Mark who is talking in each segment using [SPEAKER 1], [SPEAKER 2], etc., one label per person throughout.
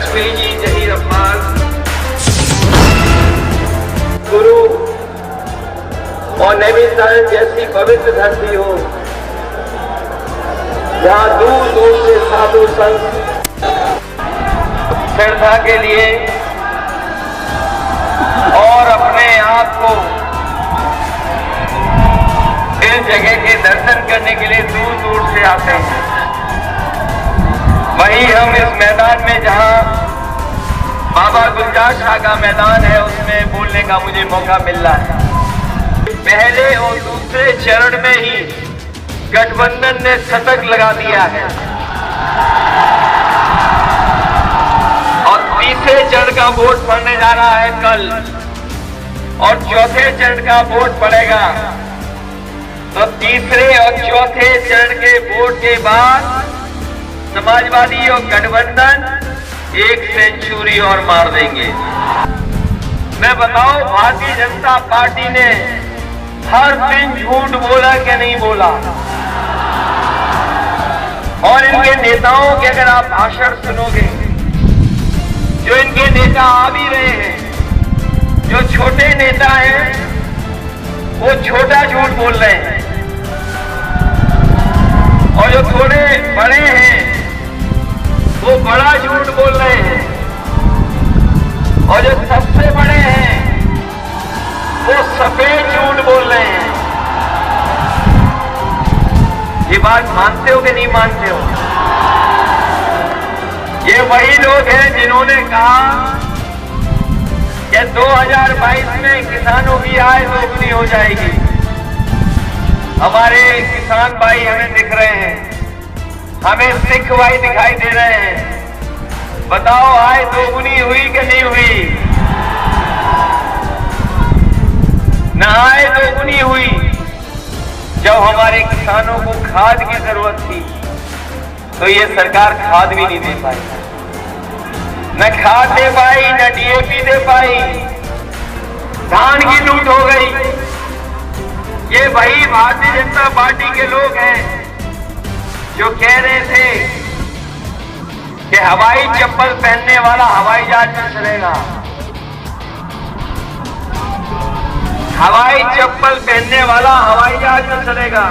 [SPEAKER 1] कश्मीरी जी, जहीर अब्बास, गुरु और नैनीताल जैसी पवित्र धरती हो, जहाँ दूर दूर से साधु संत श्रद्धा के लिए और अपने आप को इस जगह के दर्शन करने के लिए दूर दूर से आते हैं। वहीं हम इस मैदान में, जहां बाबा गुलजार शाह का मैदान है, उसमें बोलने का मुझे मौका मिल रहा है। पहले और दूसरे चरण में ही गठबंधन ने शतक लगा दिया है और तीसरे चरण का वोट पड़ने जा रहा है कल, और चौथे चरण का वोट पड़ेगा। तो तीसरे और चौथे चरण के वोट के बाद समाजवादी और गठबंधन एक सेंचुरी और मार देंगे। मैं बताऊं, भारतीय जनता पार्टी ने हर दिन झूठ बोला कि नहीं बोला, और इनके नेताओं के अगर आप भाषण सुनोगे, जो इनके नेता आ भी रहे हैं, जो छोटे नेता हैं वो छोटा झूठ बोल रहे हैं, और जो थोड़े बड़े हैं वो बड़ा झूठ बोल रहे हैं, और जो सबसे बड़े हैं वो सफेद झूठ बोल रहे हैं। ये बात मानते हो कि नहीं मानते हो? ये वही लोग हैं जिन्होंने कहा कि 2022 में किसानों की आय दोगुनी हो जाएगी। हमारे किसान भाई हमें दिख रहे हैं, हमें सिख भाई दिखाई दे रहे हैं। बताओ, आय दोगुनी हुई कि नहीं हुई? ना आय दोगुनी हुई। जब हमारे किसानों को खाद की जरूरत थी तो ये सरकार खाद भी नहीं दे पाई, न खाद दे पाई, न डीएपी दे पाई, धान की लूट हो गई। ये वही भारतीय जनता पार्टी के लोग हैं जो कह रहे थे कि हवाई चप्पल पहनने वाला हवाई जहाज में चलेगा, हवाई चप्पल पहनने वाला हवाई जहाज में चलेगा।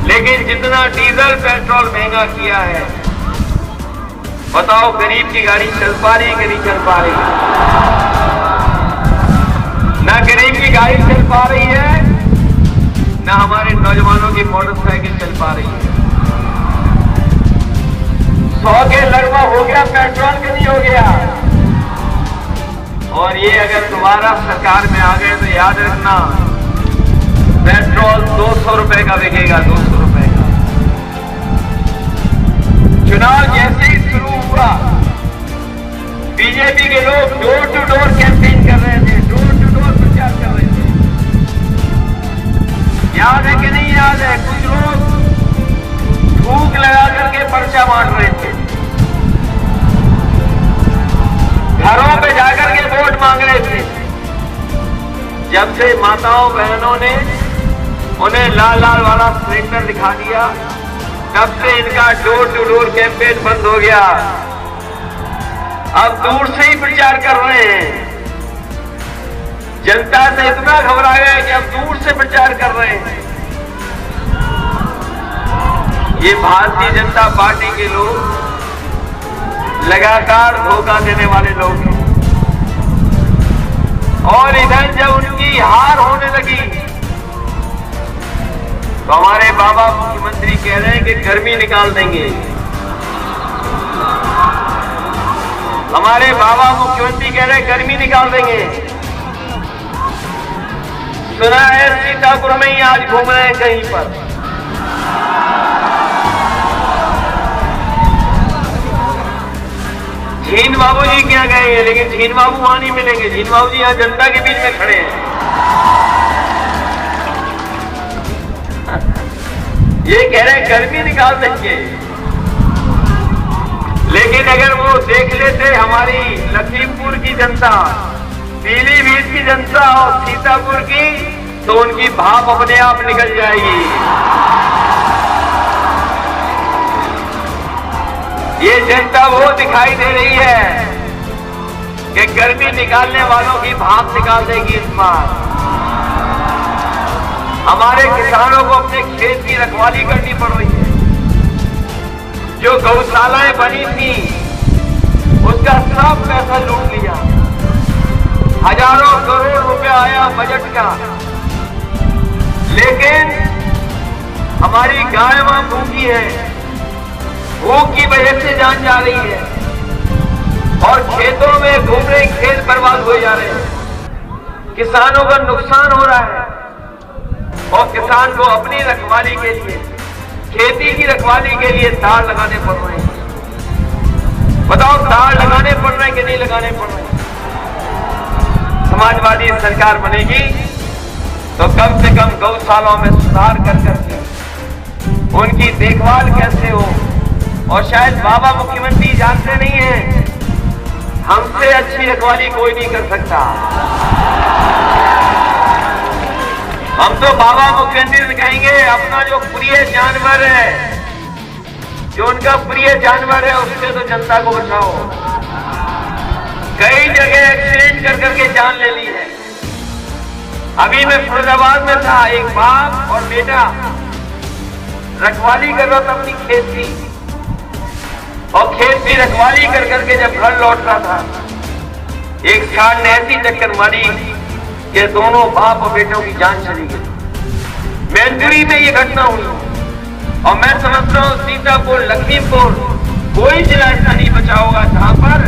[SPEAKER 1] लेकिन जितना डीजल पेट्रोल महंगा किया है, बताओ गरीब की गाड़ी चल पा रही है कि नहीं चल पा रही? ना गरीब की गाड़ी चल पा रही है, ना हमारे नौजवानों की मोटरसाइकिल चल पा रही है। 100 के लगभग हो गया पेट्रोल के नहीं हो गया। और ये अगर दोबारा सरकार में आ गए तो याद रखना, पेट्रोल 200 रुपए का बिकेगा, 200 रुपए का। चुनाव जैसे ही शुरू हुआ, बीजेपी के लोग डोर टू डोर कैंपेन कर रहे थे, डोर टू डोर प्रचार कर रहे थे। याद है कि नहीं याद है? कुछ लोग थूक लगा करके पर्चा बांट रहे थे, घरों पे जाकर के वोट मांग रहे थे। जब से माताओं बहनों ने उन्हें लाल लाल वाला सिलेंडर दिखा दिया, तब से इनका डोर टू डोर कैंपेन बंद हो गया। अब दूर से ही प्रचार कर रहे हैं। जनता से इतना घबरा गए कि अब दूर से प्रचार कर रहे हैं। ये भारतीय जनता पार्टी के लोग लगातार धोखा देने वाले लोग हैं। और इधर जब उनकी हार होने लगी तो हमारे बाबा मुख्यमंत्री कह रहे हैं कि गर्मी निकाल देंगे। हमारे बाबा मुख्यमंत्री कह रहे हैं गर्मी निकाल देंगे। सुना है सीतापुर में ही आज घूम रहे हैं कहीं पर। झीन बाबू जी क्या गए हैं, लेकिन झीन बाबू वहां नहीं मिलेंगे। झीन बाबू जी यहाँ जनता के बीच में खड़े हैं। ये कह रहे हैं गर्मी निकाल देंगे, लेकिन अगर वो देख लेते हमारी लखीमपुर की जनता, पीलीभीत की जनता और सीतापुर की, तो उनकी भाप अपने आप निकल जाएगी। ये जनता वो दिखाई दे रही है कि गर्मी निकालने वालों की भाप निकाल देगी इस बार। हमारे किसानों को अपने खेत की रखवाली करनी पड़ रही है। जो गौशालाएं बनी थी उसका सब पैसा लूट लिया। हजारों करोड़ रुपया आया बजट का, लेकिन हमारी गाय वहां भूखी है। भूख की वजह से जान जा रही है और खेतों में घूम रहे खेत बर्बाद हो जा रहे हैं। किसानों का नुकसान हो रहा है और किसान को अपनी रखवाली के लिए, खेती की रखवाली के लिए ताड़ लगाने पड़ रहे हैं। बताओ, ताड़ लगाने पड़ रहे हैं कि नहीं लगाने पड़ रहे हैं? समाजवादी सरकार बनेगी तो कम से कम गौशालाओं में सुधार कर करके उनकी देखभाल कैसे हो। और शायद बाबा मुख्यमंत्री जानते नहीं हैं, हमसे अच्छी रखवाली कोई नहीं कर सकता। हम तो बाबा मुख्यमंत्री से कहेंगे अपना जो प्रिय जानवर है, जो उनका प्रिय जानवर है, उससे तो जनता को बचाओ। कई जगह एक्सीडेंट कर करके जान ले ली है। अभी मैं फरीदाबाद में था, एक बाप और बेटा रखवाली कर रहा था अपनी खेत की, और खेत की रखवाली कर करके जब घर लौट रहा था, एक सांड ने ऐसी टक्कर मारी कि दोनों बाप और बेटों की जान चली गई। मैनपुरी में ये घटना हुई और मैं समझता हूँ सीतापुर, लखीमपुर कोई जिला ऐसा नहीं बचा होगा जहां पर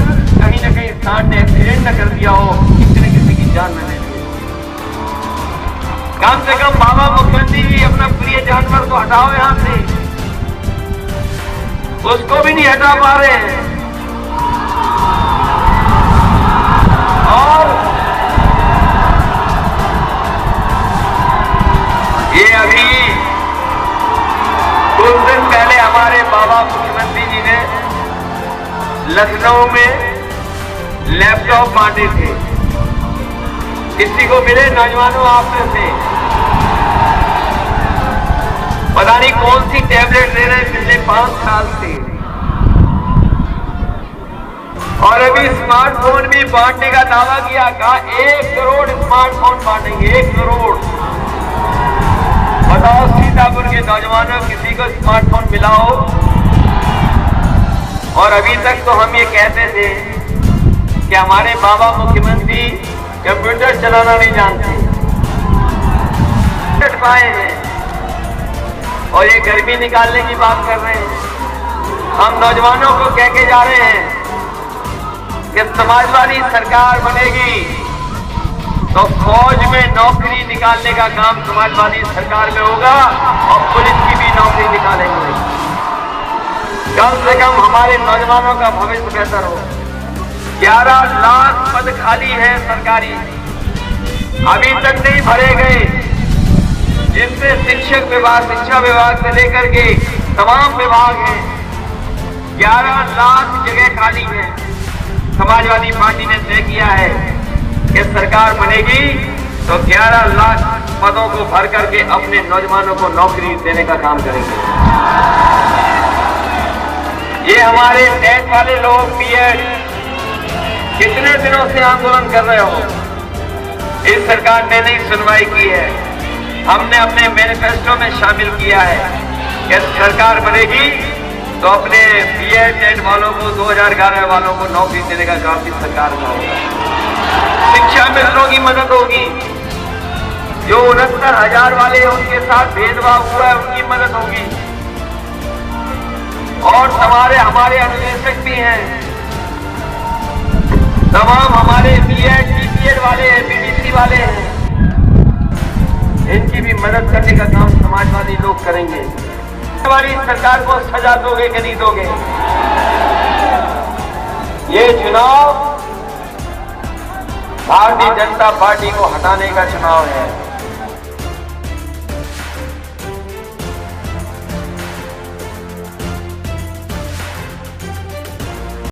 [SPEAKER 1] कहीं ना कहीं सांड ने एक्सीडेंट न कर दिया हो, किसी न किसी की जान न ले ली। कम से कम बाबा मुख्यमंत्री जी अपना प्रिय जानवर तो हटाओ यहां से, उसको भी नहीं हटा पा रहे हैं। और ये अभी कुछ दिन पहले हमारे बाबा मुख्यमंत्री जी ने लखनऊ में लैपटॉप बांटे थे। किसी को मिले नौजवानों आप में से? पता नहीं कौन सी टैबलेट दे रहे पिछले 5 साल से। और अभी स्मार्टफोन भी बांटने का दावा किया, कहा 1 करोड़ स्मार्टफोन बांटेंगे, 1 करोड़। बताओ, सीतापुर के नौजवानों किसी को स्मार्टफोन मिला हो? और अभी तक तो हम ये कहते थे कि हमारे बाबा मुख्यमंत्री कंप्यूटर चलाना नहीं जानते, पाए हैं और ये गर्मी निकालने की बात कर रहे हैं। हम नौजवानों को कह के जा रहे हैं कि समाजवादी सरकार बनेगी तो फौज में नौकरी निकालने का काम समाजवादी सरकार में होगा और पुलिस की भी नौकरी निकालेंगे। कम से कम हमारे नौजवानों का भविष्य बेहतर हो। 11 लाख पद खाली है सरकारी, अभी तक नहीं भरे गए, जिसमें शिक्षक विभाग, शिक्षा विभाग से लेकर के तमाम विभाग हैं। 11 लाख जगह खाली है। समाजवादी पार्टी ने तय किया है कि सरकार बनेगी तो 11 लाख पदों को भर करके अपने नौजवानों को नौकरी देने का काम करेंगे। ये हमारे टेट वाले लोग बीएड कितने दिनों से आंदोलन कर रहे हो, इस सरकार ने नहीं सुनवाई की है। हमने अपने मैनिफेस्टो में शामिल किया है कि सरकार बनेगी तो अपने बीएड टेट वालों को, 2011 वालों को नौकरी देने का काम भी सरकार का होगा। शिक्षा मित्रों की मदद होगी। जो 69,000 वाले उनके साथ भेदभाव हुआ है उनकी मदद होगी। और हमारे अन्वेषक भी हैं, तमाम हमारे बीएड, बीपीएड वाले हैं, बीडीसी वाले हैं, इनकी भी मदद करने का काम समाजवादी लोग करेंगे। हमारी सरकार को सजा दोगे कि नहीं दोगे? ये चुनाव भारतीय जनता पार्टी को हटाने का चुनाव है।